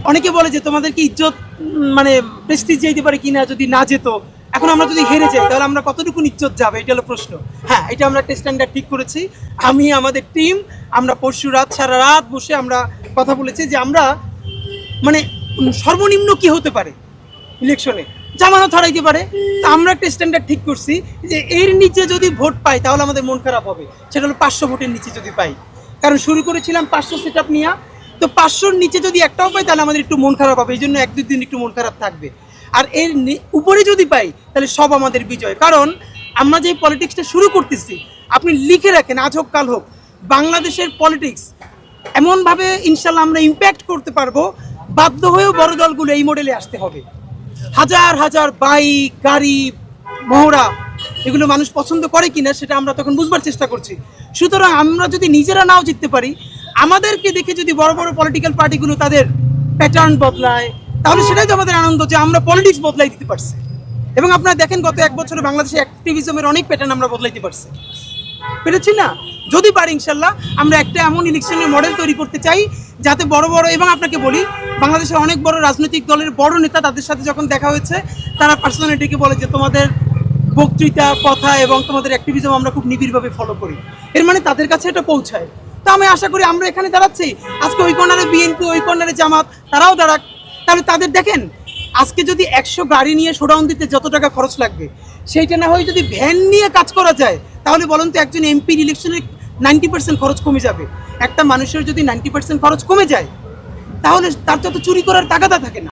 অনেকে বলে যে তোমাদের কি ইজ্জত মানে প্রেস্টিজ যেতে পারে কিনা যদি না যেত। এখন আমরা যদি হেরে যাই তাহলে আমরা কতটুকু ইজ্জত যাবে, এটা হলো প্রশ্ন। হ্যাঁ, এটা আমরা টেস্ট স্ট্যান্ডার্ড ঠিক করেছি। আমি আমাদের টিম আমরা পরশু রাত সারা রাত বসে আমরা কথা বলেছি যে আমরা মানে সর্বনিম্ন কি হতে পারে ইলেকশনে, জামানত হারাইতে পারে। তা আমরা একটা স্ট্যান্ডার্ড ঠিক করছি যে এর নিচে যদি ভোট পাই তাহলে আমাদের মন খারাপ হবে, সেটা হলো 500 ভোটের নিচে যদি পাই। কারণ শুরু করেছিলাম 500 সেট আপ নিয়ে, তো 500-র নিচে যদি একটাও পাই তাহলে আমাদের একটু মন খারাপ হবে, এই জন্য 1-2 দিন একটু মন খারাপ থাকবে। আর এর উপরে যদি পাই তাহলে সব আমাদের বিজয়। কারণ আমরা যে পলিটিক্সটা শুরু করতেছি, আপনি লিখে রাখেন আজ হোক কাল হোক, বাংলাদেশের পলিটিক্স এমনভাবে ইনশাল্লাহ আমরা ইম্প্যাক্ট করতে পারবো, বাধ্য হয়েও বড় দলগুলো এই মডেলে আসতে হবে। হাজার হাজার বাইক গাড়ি মহড়া এগুলো মানুষ পছন্দ করে কিনা সেটা আমরা তখন বুঝবার চেষ্টা করছি। সুতরাং আমরা যদি নিজেরা নাও জিততে পারি, আমাদেরকে দেখে যদি বড় বড় পলিটিক্যাল পার্টিগুলো তাদের প্যাটার্ন বদলায়, তাহলে সেটাই তো আমাদের আনন্দ যে আমরা পলিটিক্স বদলাই দিতে পারছি। এবং আপনারা দেখেন গত 1 বছরে বাংলাদেশে অ্যাক্টিভিজমের অনেক প্যাটার্ন আমরা বদলাইতে পারছি, পেরেছি না? যদি পারি ইনশাল্লাহ আমরা একটা এমন ইলেকশনের মডেল তৈরি করতে চাই যাতে বড় বড়, এবং আপনাকে বলি বাংলাদেশের অনেক বড় রাজনৈতিক দলের বড় নেতা, তাদের সাথে যখন দেখা হয়েছে তারা পার্সোনালিটিকে বলে যে তোমাদের বক্তৃতা কথা এবং তোমাদের অ্যাক্টিভিজম আমরা খুব নিবিড়ভাবে ফলো করি। এর মানে তাদের কাছে এটা পৌঁছায়। তো আমি আশা করি আমরা এখানে দাঁড়াচ্ছি, আজকে ওই কর্নারে বিএনপি, ওই কর্নারে জামাত, তারাও দাঁড়াক। তাহলে তাদের দেখেন আজকে যদি 100 গাড়ি নিয়ে শোডাউন দিতে যত টাকা খরচ লাগবে, সেইটা না হয় যদি ভ্যান নিয়ে কাজ করা যায়, তাহলে বলুন তো একজন এমপির ইলেকশনে 90% খরচ কমে যাবে। একটা মানুষের যদি 90% খরচ কমে যায় তাহলে তার যত চুরি করার তাগাদা থাকে না।